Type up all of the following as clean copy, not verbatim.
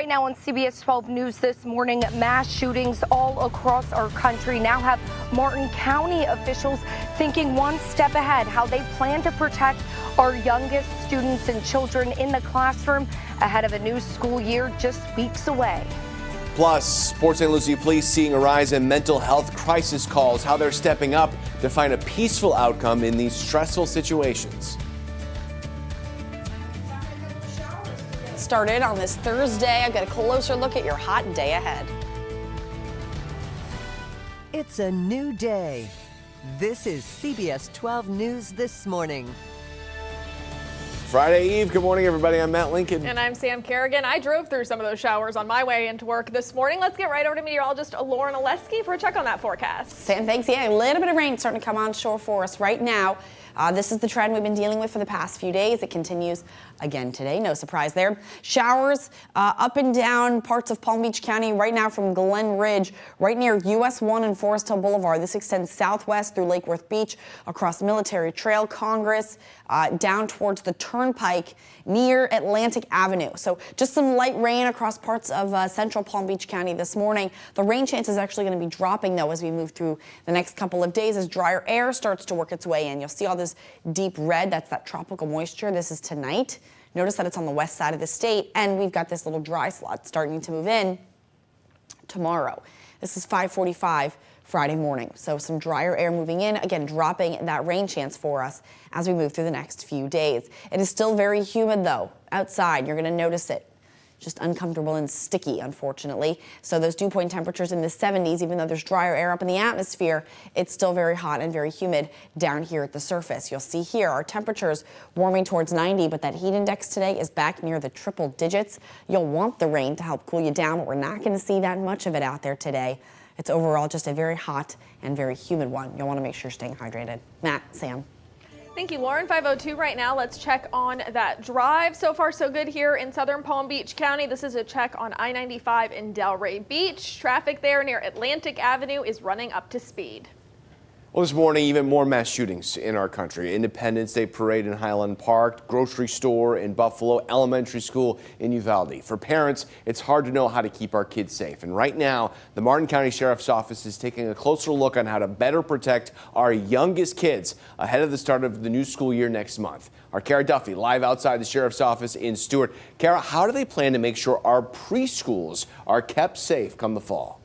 Right now on CBS 12 News this morning, mass shootings all across our country now have Martin County officials thinking one step ahead, how they plan to protect our youngest students and children in the classroom ahead of a new school year just weeks away. Plus, Port St. Lucie police seeing a rise in mental health crisis calls, how they're stepping up to find a peaceful outcome in these stressful situations. Started on this Thursday. I've got a closer look at your hot day ahead. It's a new day. This is CBS 12 News This Morning. Friday Eve. Good morning, everybody. I'm Matt Lincoln. And I'm Sam Kerrigan. I drove through some of those showers on my way into work this morning. Let's get right over to meteorologist Lauren Oleski for a check on that forecast. Sam, thanks. Yeah, a little bit of rain starting to come on shore for us right now. This is the trend we've been dealing with for the past few days. It continues again today. No surprise there. Showers up and down parts of Palm Beach County right now from Glen Ridge, right near US 1 and Forest Hill Boulevard. This extends southwest through Lake Worth Beach, across Military Trail, Congress, down towards the Turnpike near Atlantic Avenue. So just some light rain across parts of central Palm Beach County this morning. The rain chance is actually going to be dropping, though, as we move through the next couple of days as drier air starts to work its way in. You'll see all this deep red. That's that tropical moisture. This is tonight. Notice that it's on the west side of the state, and we've got this little dry slot starting to move in tomorrow. This is 5:45 Friday morning. So some drier air moving in, again, dropping that rain chance for us as we move through the next few days. It is still very humid, though, outside. You're going to notice it. Just uncomfortable and sticky, unfortunately. So those dew point temperatures in the 70s, even though there's drier air up in the atmosphere, it's still very hot and very humid down here at the surface. You'll see here our temperatures warming towards 90, but that heat index today is back near the triple digits. You'll want the rain to help cool you down, but we're not going to see that much of it out there today. It's overall just a very hot and very humid one. You'll want to make sure you're staying hydrated. Matt, Sam. Thank you, Lauren. 5:02 right now. Let's check on that drive. So far, so good here in southern Palm Beach County. This is a check on I-95 in Delray Beach. Traffic there near Atlantic Avenue is running up to speed. Well, this morning, even more mass shootings in our country. Independence Day parade in Highland Park, grocery store in Buffalo, elementary school in Uvalde. For parents, it's hard to know how to keep our kids safe. And right now, the Martin County Sheriff's Office is taking a closer look on how to better protect our youngest kids ahead of the start of the new school year next month. Our Kara Duffy live outside the Sheriff's Office in Stewart. Kara, how do they plan to make sure our preschools are kept safe come the fall?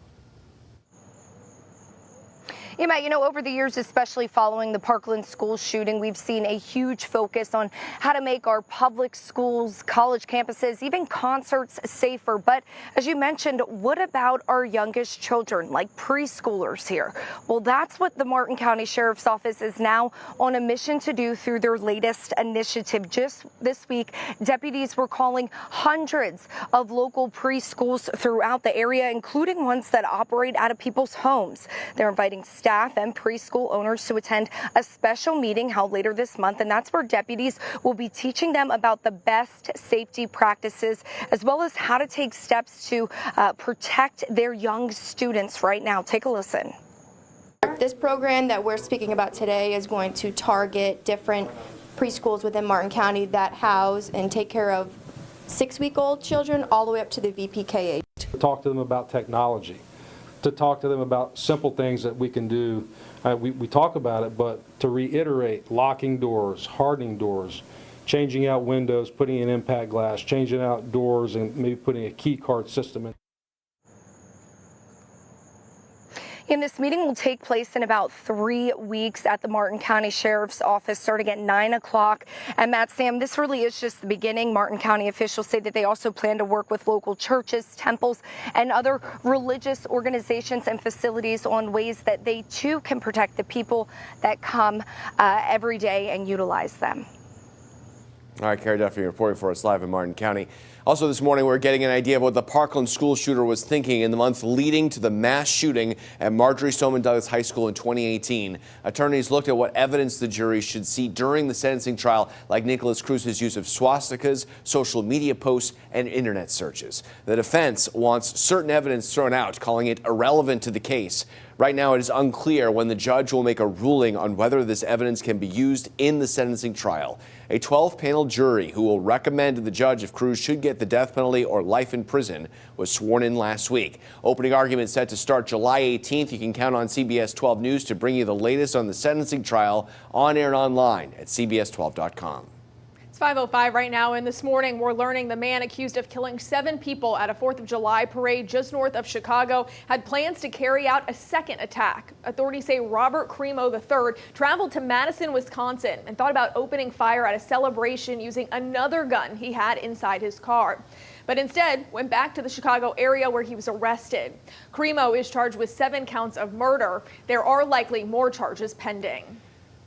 Yeah, Matt, over the years, especially following the Parkland school shooting, we've seen a huge focus on how to make our public schools, college campuses, even concerts safer. But as you mentioned, what about our youngest children, like preschoolers here? Well, that's what the Martin County Sheriff's Office is now on a mission to do through their latest initiative. Just this week, deputies were calling hundreds of local preschools throughout the area, including ones that operate out of people's homes. They're inviting staff and preschool owners to attend a special meeting held later this month, and that's where deputies will be teaching them about the best safety practices as well as how to take steps to protect their young students right now. Take a listen. This program that we're speaking about today is going to target different preschools within Martin County that house and take care of 6-week-old children all the way up to the VPK age. Talk to them about technology, to talk to them about simple things that we can do. We talk about it, but to reiterate, locking doors, hardening doors, changing out windows, putting in impact glass, changing out doors, and maybe putting a key card system in. And this meeting will take place in about 3 weeks at the Martin County Sheriff's Office starting at 9 o'clock. And Matt, Sam, this really is just the beginning. Martin County officials say that they also plan to work with local churches, temples, and other religious organizations and facilities on ways that they too can protect the people that come every day and utilize them. All right, Kara Duffy reporting for us live in Martin County. Also this morning, we're getting an idea of what the Parkland school shooter was thinking in the month leading to the mass shooting at Marjory Stoneman Douglas High School in 2018. Attorneys looked at what evidence the jury should see during the sentencing trial, like Nicholas Cruz's use of swastikas, social media posts, and internet searches. The defense wants certain evidence thrown out, calling it irrelevant to the case. Right now, it is unclear when the judge will make a ruling on whether this evidence can be used in the sentencing trial. A 12-panel jury who will recommend to the judge if Cruz should get the death penalty or life in prison was sworn in last week. Opening argument set to start July 18th. You can count on CBS 12 News to bring you the latest on the sentencing trial on air and online at cbs12.com. 5:05 right now, and this morning we're learning the man accused of killing 7 people at a 4th of July parade just north of Chicago had plans to carry out a second attack. Authorities say Robert Crimo III traveled to Madison, Wisconsin and thought about opening fire at a celebration using another gun he had inside his car, but instead went back to the Chicago area where he was arrested. Crimo is charged with 7 counts of murder. There are likely more charges pending.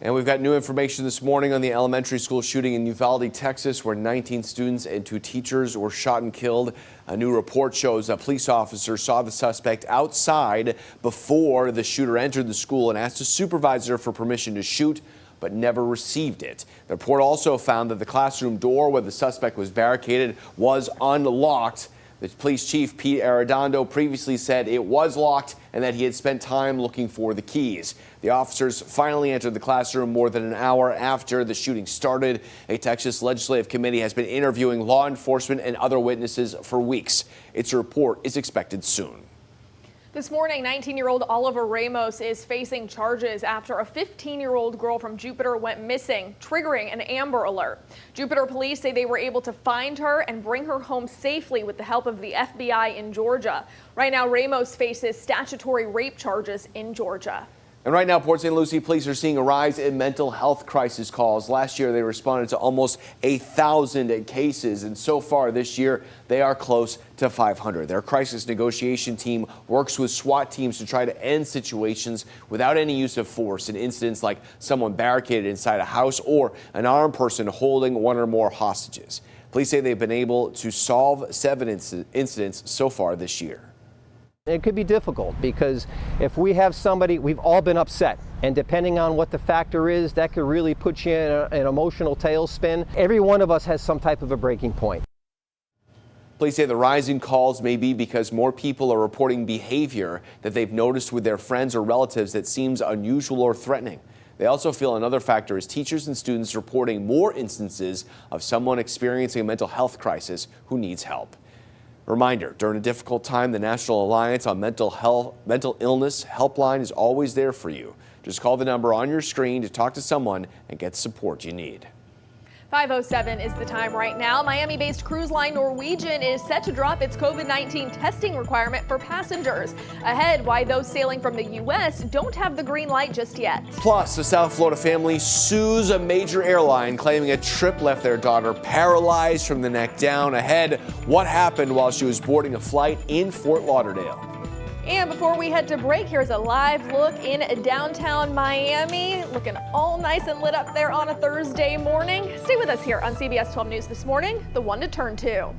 And we've got new information this morning on the elementary school shooting in Uvalde, Texas, where 19 students and 2 teachers were shot and killed. A new report shows a police officer saw the suspect outside before the shooter entered the school and asked a supervisor for permission to shoot, but never received it. The report also found that the classroom door where the suspect was barricaded was unlocked. The police chief, Pete Arredondo, previously said it was locked and that he had spent time looking for the keys. The officers finally entered the classroom more than an hour after the shooting started. A Texas legislative committee has been interviewing law enforcement and other witnesses for weeks. Its report is expected soon. This morning, 19-year-old Oliver Ramos is facing charges after a 15-year-old girl from Jupiter went missing, triggering an Amber Alert. Jupiter police say they were able to find her and bring her home safely with the help of the FBI in Georgia. Right now, Ramos faces statutory rape charges in Georgia. And right now, Port St. Lucie police are seeing a rise in mental health crisis calls. Last year, they responded to almost 1,000 cases, and so far this year, they are close to 500. Their crisis negotiation team works with SWAT teams to try to end situations without any use of force in incidents like someone barricaded inside a house or an armed person holding one or more hostages. Police say they've been able to solve 7 incidents so far this year. It could be difficult because if we have somebody, we've all been upset, and depending on what the factor is, that could really put you in an emotional tailspin. Every one of us has some type of a breaking point. Police say the rise in calls may be because more people are reporting behavior that they've noticed with their friends or relatives that seems unusual or threatening. They also feel another factor is teachers and students reporting more instances of someone experiencing a mental health crisis who needs help. Reminder, during a difficult time, the National Alliance on Mental Illness helpline is always there for you. Just call the number on your screen to talk to someone and get the support you need. 5:07 is the time right now. Miami-based cruise line Norwegian is set to drop its COVID-19 testing requirement for passengers. Ahead, why those sailing from the U.S. don't have the green light just yet. Plus, a South Florida family sues a major airline claiming a trip left their daughter paralyzed from the neck down. Ahead, what happened while she was boarding a flight in Fort Lauderdale. And before we head to break, here's a live look in downtown Miami. Looking all nice and lit up there on a Thursday morning. Stay with us here on CBS 12 News this morning, the one to turn to.